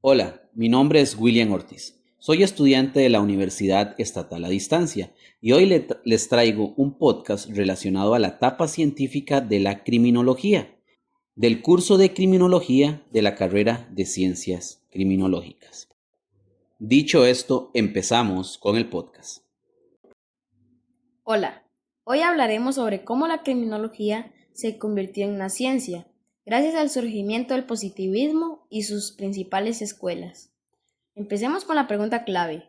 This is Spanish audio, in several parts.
Hola, mi nombre es William Ortiz. Soy estudiante de la Universidad Estatal a Distancia y hoy les traigo un podcast relacionado a la etapa científica de la criminología, del curso de criminología de la carrera de Ciencias Criminológicas. Dicho esto, empezamos con el podcast. Hola, hoy hablaremos sobre cómo la criminología se convirtió en una ciencia, gracias al surgimiento del positivismo y sus principales escuelas. Empecemos con la pregunta clave.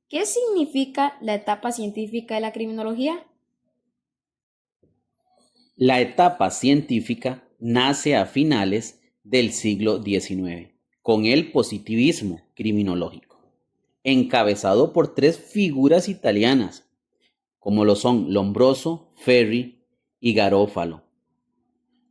¿Qué significa la etapa científica de la criminología? La etapa científica nace a finales del siglo XIX, con el positivismo criminológico, encabezado por tres figuras italianas, como lo son Lombroso, Ferri y Garófalo.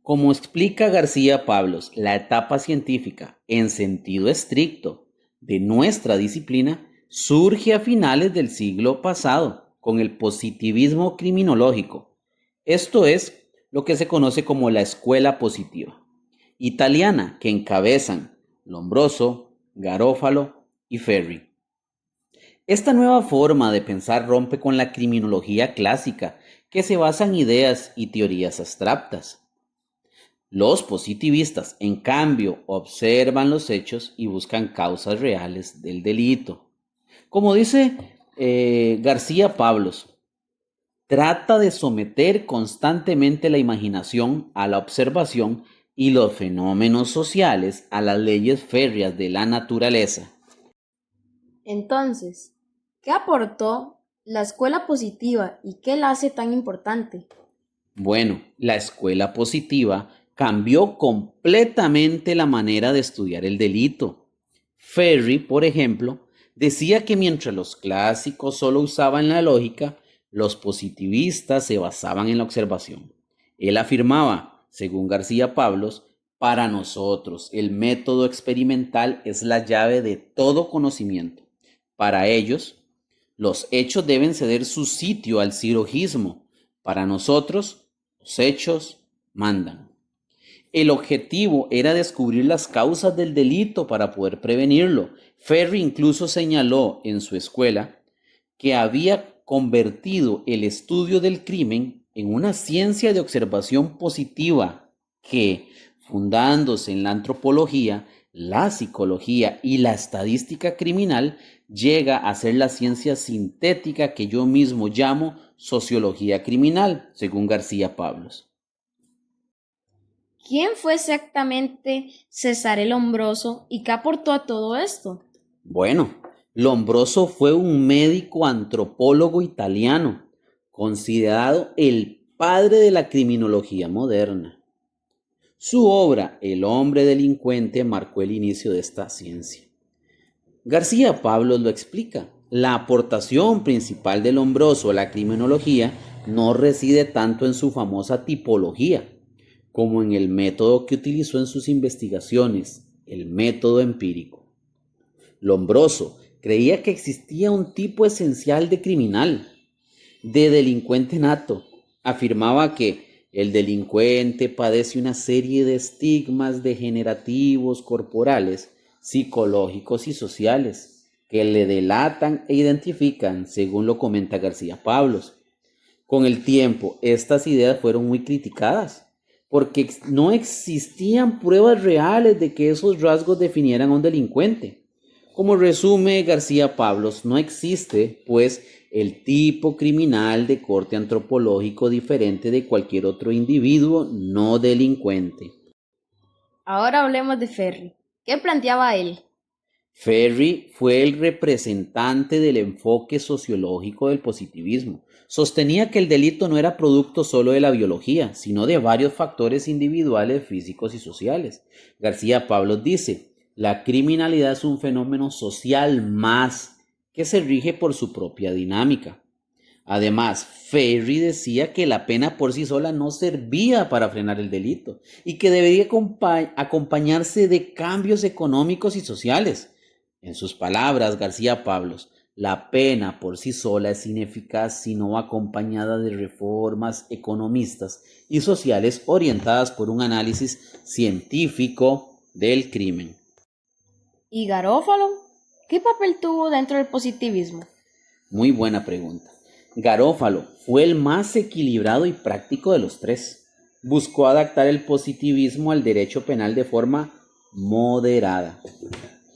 Como explica García Pablos, la etapa científica, en sentido estricto, de nuestra disciplina, surge a finales del siglo pasado con el positivismo criminológico. Esto es lo que se conoce como la escuela positiva, italiana, que encabezan Lombroso, Garófalo y Ferri. Esta nueva forma de pensar rompe con la criminología clásica, que se basa en ideas y teorías abstractas. Los positivistas, en cambio, observan los hechos y buscan causas reales del delito. Como dice García Pablos, trata de someter constantemente la imaginación a la observación y los fenómenos sociales a las leyes férreas de la naturaleza. Entonces, ¿qué aportó la escuela positiva y qué la hace tan importante? Bueno, la escuela positiva cambió completamente la manera de estudiar el delito. Ferri, por ejemplo, decía que mientras los clásicos solo usaban la lógica, los positivistas se basaban en la observación. Él afirmaba, según García Pablos, para nosotros el método experimental es la llave de todo conocimiento. Para ellos, los hechos deben ceder su sitio al silogismo. Para nosotros, los hechos mandan. El objetivo era descubrir las causas del delito para poder prevenirlo. Ferri incluso señaló en su escuela que había convertido el estudio del crimen en una ciencia de observación positiva que, fundándose en la antropología, la psicología y la estadística criminal, llega a ser la ciencia sintética que yo mismo llamo sociología criminal, según García Pablos. ¿Quién fue exactamente Cesare Lombroso y qué aportó a todo esto? Bueno, Lombroso fue un médico antropólogo italiano, considerado el padre de la criminología moderna. Su obra, El hombre delincuente, marcó el inicio de esta ciencia. García Pablos lo explica. La aportación principal de Lombroso a la criminología no reside tanto en su famosa tipología, como en el método que utilizó en sus investigaciones, el método empírico. Lombroso creía que existía un tipo esencial de criminal, de delincuente nato. Afirmaba que el delincuente padece una serie de estigmas degenerativos corporales, psicológicos y sociales que le delatan e identifican, según lo comenta García Pablos. Con el tiempo, estas ideas fueron muy criticadas porque no existían pruebas reales de que esos rasgos definieran a un delincuente. Como resume García Pablos, no existe, pues, el tipo criminal de corte antropológico diferente de cualquier otro individuo no delincuente. Ahora hablemos de Ferri. ¿Qué planteaba él? Ferri fue el representante del enfoque sociológico del positivismo. Sostenía que el delito no era producto solo de la biología, sino de varios factores individuales, físicos y sociales. García Pablos dice, la criminalidad es un fenómeno social más que se rige por su propia dinámica. Además, Ferri decía que la pena por sí sola no servía para frenar el delito y que debería acompañarse de cambios económicos y sociales. En sus palabras, García Pablos, la pena por sí sola es ineficaz si no va acompañada de reformas economistas y sociales orientadas por un análisis científico del crimen. ¿Y Garófalo? ¿Qué papel tuvo dentro del positivismo? Muy buena pregunta. Garófalo fue el más equilibrado y práctico de los tres. Buscó adaptar el positivismo al derecho penal de forma moderada.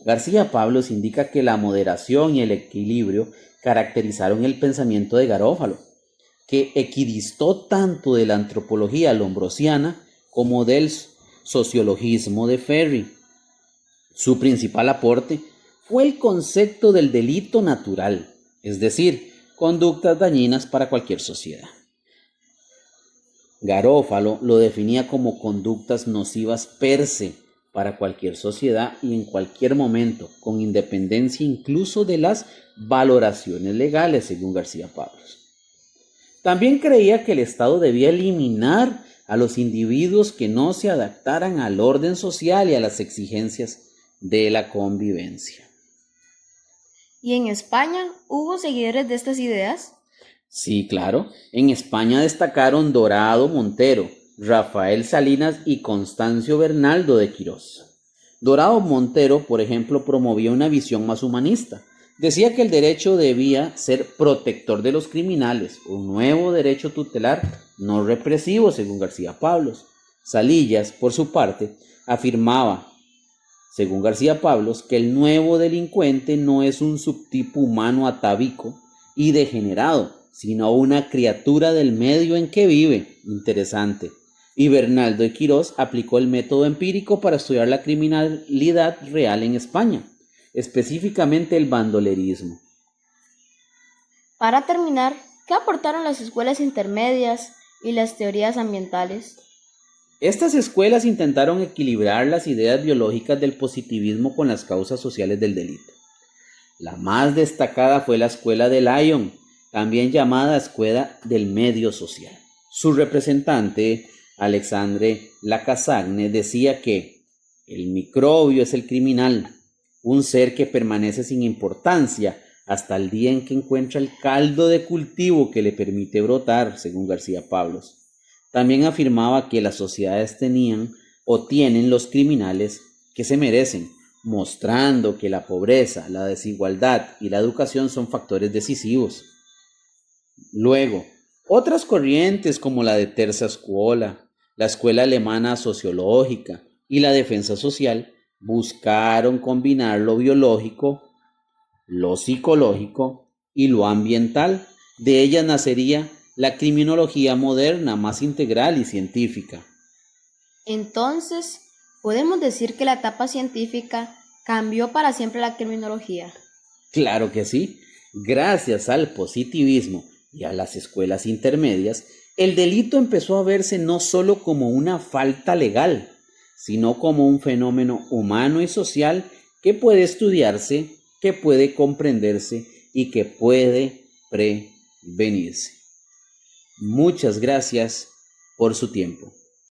García Pablos indica que la moderación y el equilibrio caracterizaron el pensamiento de Garófalo, que equidistó tanto de la antropología lombrosiana como del sociologismo de Ferry. Su principal aporte fue el concepto del delito natural, es decir, conductas dañinas para cualquier sociedad. Garófalo lo definía como conductas nocivas per se para cualquier sociedad y en cualquier momento, con independencia incluso de las valoraciones legales, según García Pablos. También creía que el Estado debía eliminar a los individuos que no se adaptaran al orden social y a las exigencias de la convivencia. ¿Y en España hubo seguidores de estas ideas? Sí, claro. En España destacaron Dorado Montero, Rafael Salinas y Constancio Bernaldo de Quirós. Dorado Montero, por ejemplo, promovía una visión más humanista. Decía que el derecho debía ser protector de los criminales, un nuevo derecho tutelar no represivo, según García Pablos. Salillas, por su parte, afirmaba, según García Pablos, que el nuevo delincuente no es un subtipo humano atávico y degenerado, sino una criatura del medio en que vive. Interesante. Y Bernaldo de Quirós aplicó el método empírico para estudiar la criminalidad real en España, específicamente el bandolerismo. Para terminar, ¿qué aportaron las escuelas intermedias y las teorías ambientales? Estas escuelas intentaron equilibrar las ideas biológicas del positivismo con las causas sociales del delito. La más destacada fue la escuela de Lyon, también llamada escuela del medio social. Su representante, Alexandre Lacassagne, decía que el microbio es el criminal, un ser que permanece sin importancia hasta el día en que encuentra el caldo de cultivo que le permite brotar, según García Pablos. También afirmaba que las sociedades tenían o tienen los criminales que se merecen, mostrando que la pobreza, la desigualdad y la educación son factores decisivos. Luego, otras corrientes como la de Terza Scuola, la escuela alemana sociológica y la defensa social buscaron combinar lo biológico, lo psicológico y lo ambiental. De ellas nacería la criminología moderna, más integral y científica. Entonces, ¿podemos decir que la etapa científica cambió para siempre la criminología? Claro que sí. Gracias al positivismo y a las escuelas intermedias, el delito empezó a verse no solo como una falta legal, sino como un fenómeno humano y social que puede estudiarse, que puede comprenderse y que puede prevenirse. Muchas gracias por su tiempo.